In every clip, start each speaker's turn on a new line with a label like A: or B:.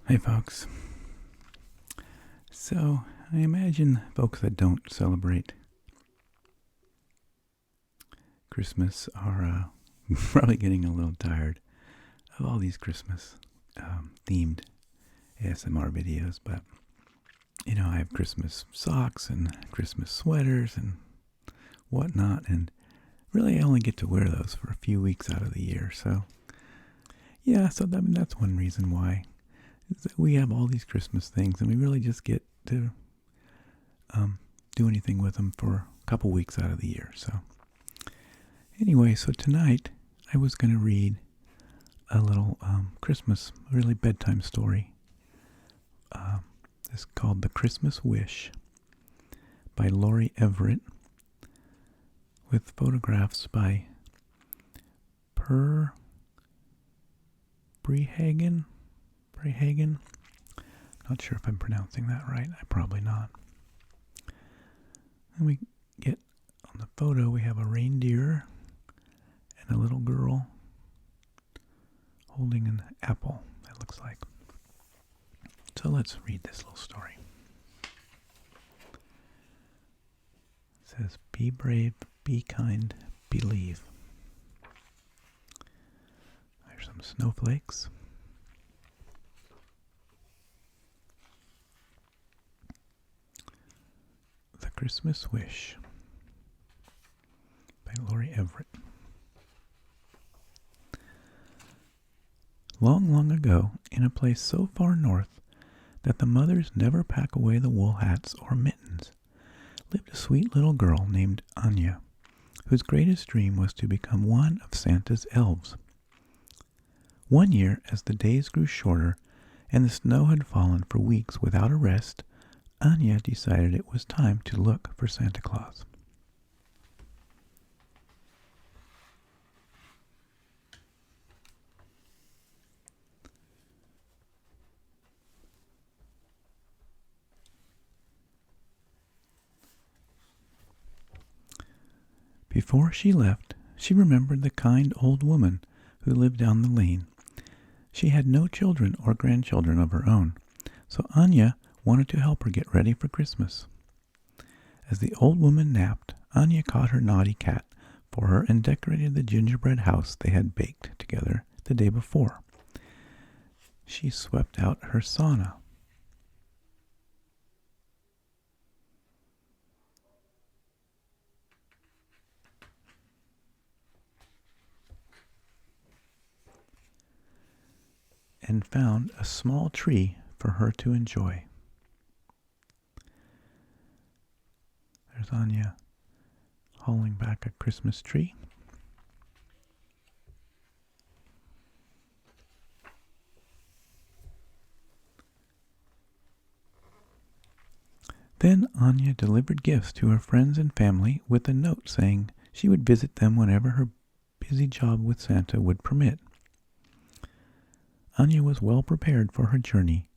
A: Hey folks. So, I imagine folks that don't celebrate Christmas are probably getting a little tired of all these Christmas themed ASMR videos, but I have Christmas socks and Christmas sweaters and whatnot, and really I only get to wear those for a few weeks out of the year. So, that's one reason why is that we have all these Christmas things, and we really just get to do anything with them for a couple weeks out of the year. So, anyway, so tonight I was going to read a little Christmas, really bedtime story. It's called The Christmas Wish by Evert, with photographs by Per Breiehagen. Not sure if I'm pronouncing that right. Probably not. And we get on the photo, we have a reindeer and a little girl holding an apple, it looks like. So let's read this little story. It says, "Be brave, be kind, believe." There's some snowflakes. The Christmas Wish by Evert. Long, long ago, in a place so far north that the mothers never pack away the wool hats or mittens, lived a sweet little girl named Anja, whose greatest dream was to become one of Santa's elves. One year, as the days grew shorter and the snow had fallen for weeks without a rest, Anja decided it was time to look for Santa Claus. Before she left, she remembered the kind old woman who lived down the lane. She had no children or grandchildren of her own, so Anja wanted to help her get ready for Christmas. As the old woman napped, Anja caught her naughty cat for her and decorated the gingerbread house they had baked together the day before. She swept out her sauna. And found a small tree for her to enjoy. There's Anja hauling back a Christmas tree. Then Anja delivered gifts to her friends and family with a note saying she would visit them whenever her busy job with Santa would permit. Anja was well prepared for her journey.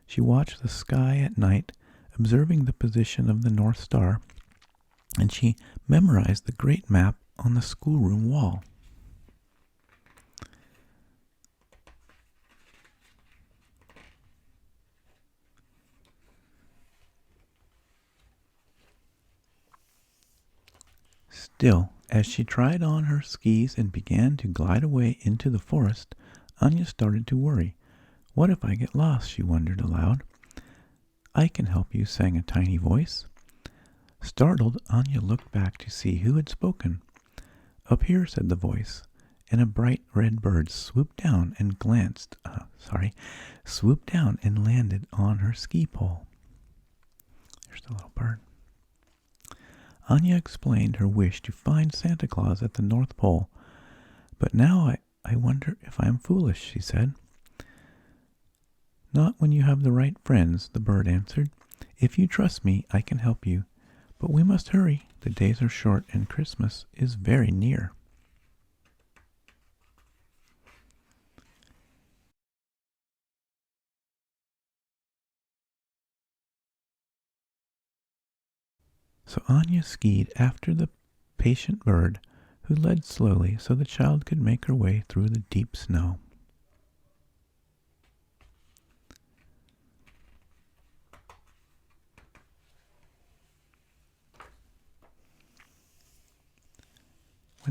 A: She watched the sky at night, observing the position of the North Star, and she memorized the great map on the schoolroom wall. Still, as she tried on her skis and began to glide away into the forest, Anja started to worry. "What if I get lost?" she wondered aloud. "I can help you," sang a tiny voice. Startled, Anja looked back to see who had spoken. "Up here," said the voice, and a bright red bird swooped down and landed on her ski pole. There's the little bird. Anja explained her wish to find Santa Claus at the North Pole. "But now I wonder if I am foolish," she said. "Not when you have the right friends," the bird answered. "If you trust me, I can help you. But we must hurry. The days are short and Christmas is very near." So Anja skied after the patient bird, who led slowly so the child could make her way through the deep snow.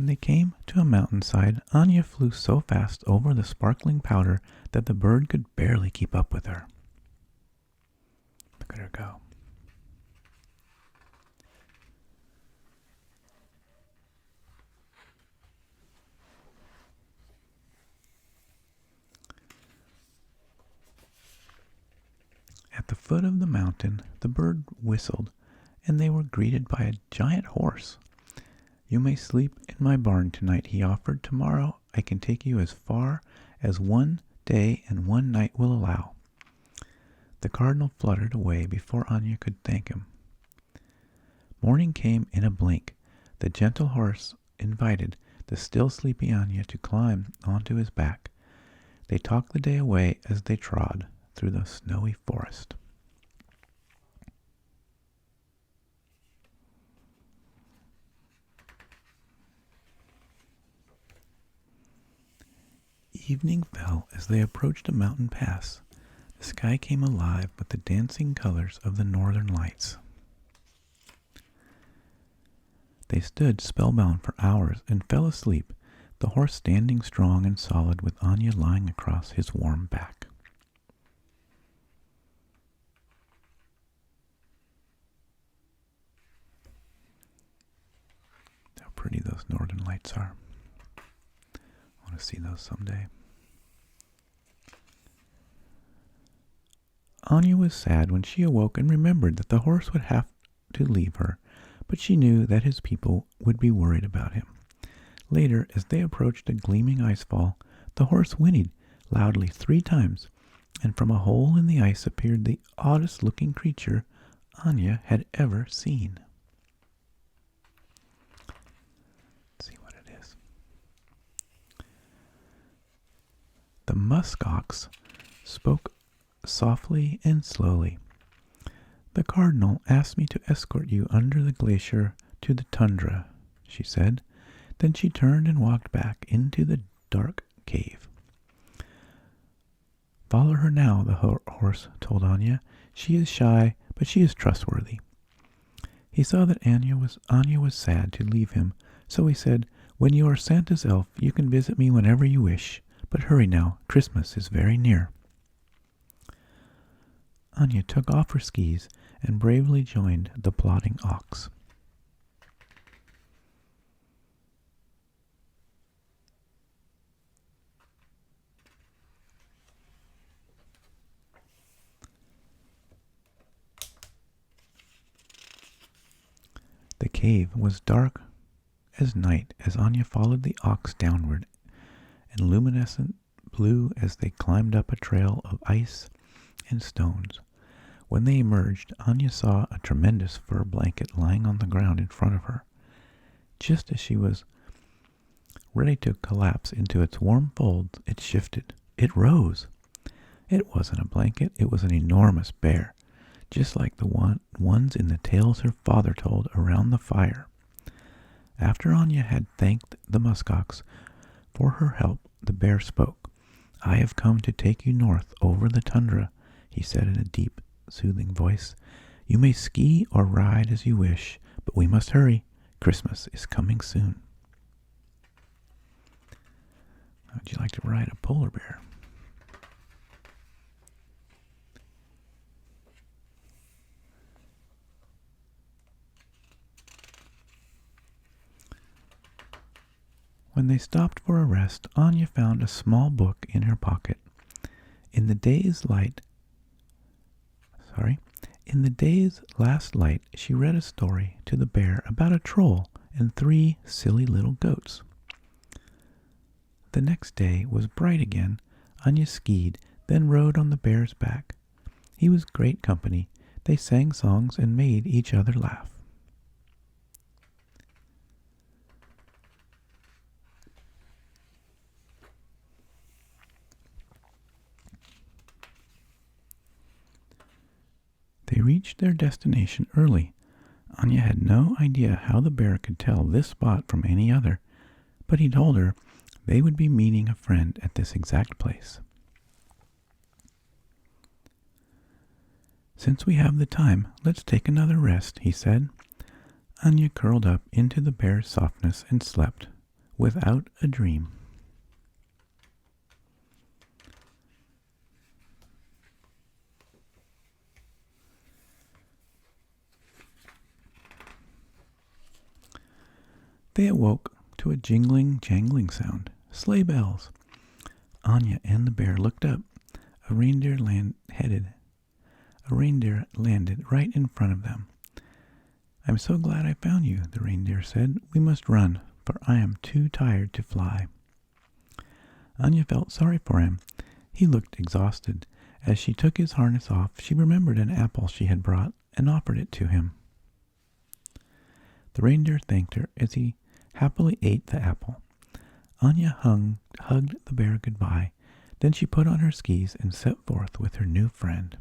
A: When they came to a mountainside, Anja flew so fast over the sparkling powder that the bird could barely keep up with her. Look at her go. At the foot of the mountain, the bird whistled, and they were greeted by a giant horse. "You may sleep in my barn tonight," he offered. "Tomorrow I can take you as far as 1 day and 1 night will allow." The cardinal fluttered away before Anja could thank him. Morning came in a blink. The gentle horse invited the still sleepy Anja to climb onto his back. They talked the day away as they trod through the snowy forest. Evening fell as they approached a mountain pass. The sky came alive with the dancing colors of the northern lights. They stood spellbound for hours and fell asleep, the horse standing strong and solid with Anja lying across his warm back. How pretty those northern lights are. I want to see those someday. Anja was sad when she awoke and remembered that the horse would have to leave her, but she knew that his people would be worried about him. Later, as they approached a gleaming icefall, the horse whinnied loudly 3 times, and from a hole in the ice appeared the oddest-looking creature Anja had ever seen. Let's see what it is. The muskox spoke softly and slowly. "The cardinal asked me to escort you under the glacier to the tundra," she said. Then she turned and walked back into the dark cave. "Follow her now," the horse told Anja. "She is shy, but she is trustworthy." He saw that Anja was sad to leave him, so he said, "When you are Santa's elf, you can visit me whenever you wish. But hurry now, Christmas is very near." Anja took off her skis and bravely joined the plodding ox. The cave was dark as night as Anja followed the ox downward, and luminescent blue as they climbed up a trail of ice and stones. When they emerged, Anja saw a tremendous fur blanket lying on the ground in front of her. Just as she was ready to collapse into its warm folds, it shifted. It rose. It wasn't a blanket, it was an enormous bear, just like the ones in the tales her father told around the fire. After Anja had thanked the muskox for her help, the bear spoke. "I have come to take you north over the tundra," he said in a deep, soothing voice. "You may ski or ride as you wish, but we must hurry. Christmas is coming soon." How'd you like to ride a polar bear? When they stopped for a rest, Anja found a small book in her pocket. In the day's last light, she read a story to the bear about a troll and 3 silly little goats. The next day was bright again. Anja skied, then rode on the bear's back. He was great company. They sang songs and made each other laugh. They reached their destination early. Anja had no idea how the bear could tell this spot from any other, but he told her they would be meeting a friend at this exact place. "Since we have the time, let's take another rest," he said. Anja curled up into the bear's softness and slept without a dream. They awoke to a jingling, jangling sound. Sleigh bells. Anja and the bear looked up. A reindeer landed right in front of them. "I'm so glad I found you," the reindeer said. "We must run, for I am too tired to fly." Anja felt sorry for him. He looked exhausted. As she took his harness off, she remembered an apple she had brought and offered it to him. The reindeer thanked her as he happily ate the apple. Anja hugged the bear goodbye. Then she put on her skis and set forth with her new friend.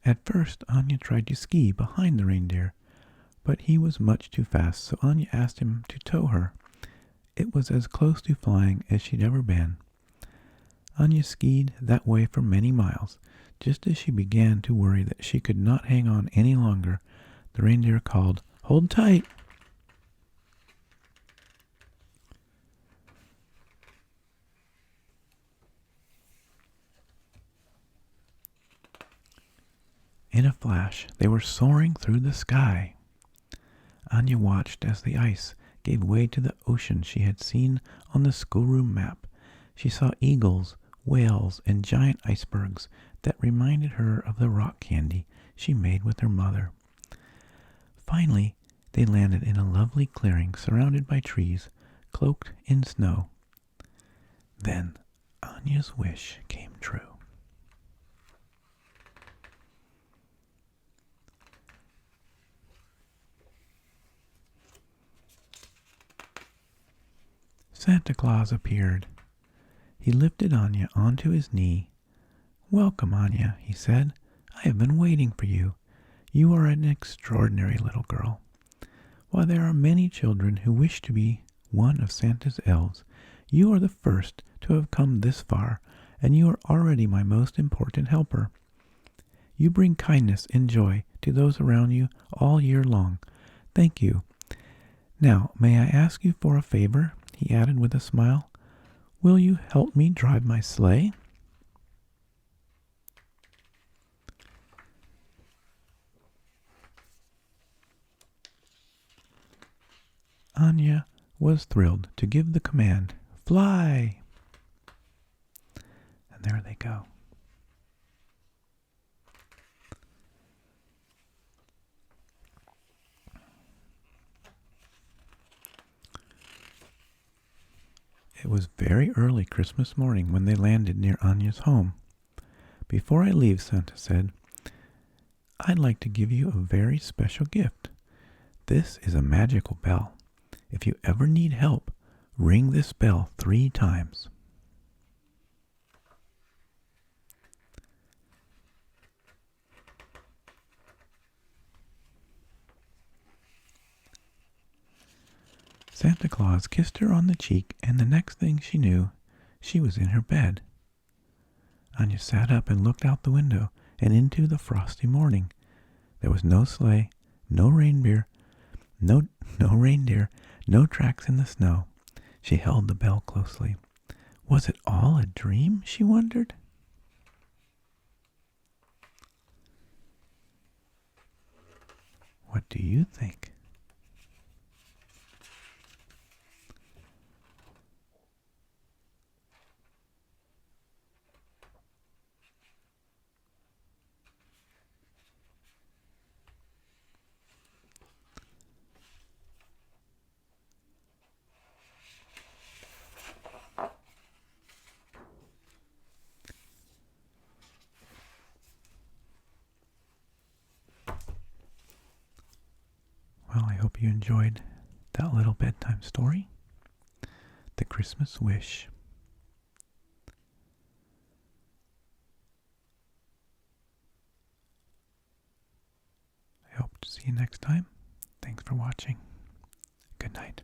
A: At first, Anja tried to ski behind the reindeer, but he was much too fast, so Anja asked him to tow her. It was as close to flying as she'd ever been. Anja skied that way for many miles. Just as she began to worry that she could not hang on any longer, the reindeer called, "Hold tight!" In a flash, they were soaring through the sky. Anja watched as the ice gave way to the ocean she had seen on the schoolroom map. She saw eagles, whales, and giant icebergs that reminded her of the rock candy she made with her mother. Finally, they landed in a lovely clearing surrounded by trees, cloaked in snow. Then Anja's wish came true. Santa Claus appeared. He lifted Anja onto his knee. "Welcome, Anja," he said. "I have been waiting for you. You are an extraordinary little girl. While there are many children who wish to be one of Santa's elves, you are the first to have come this far, and you are already my most important helper. You bring kindness and joy to those around you all year long. Thank you. Now, may I ask you for a favor?" he added with a smile. "Will you help me drive my sleigh?" Anja was thrilled to give the command, "Fly!" And there they go. It was very early Christmas morning when they landed near Anja's home. "Before I leave," Santa said, "I'd like to give you a very special gift. This is a magical bell. If you ever need help, ring this bell 3 times. Santa Claus kissed her on the cheek, and the next thing she knew, she was in her bed. Anja sat up and looked out the window and into the frosty morning. There was no sleigh, no reindeer, no tracks in the snow. She held the bell closely. Was it all a dream, she wondered? What do you think? Well, I hope you enjoyed that little bedtime story, The Christmas Wish. I hope to see you next time. Thanks for watching. Good night.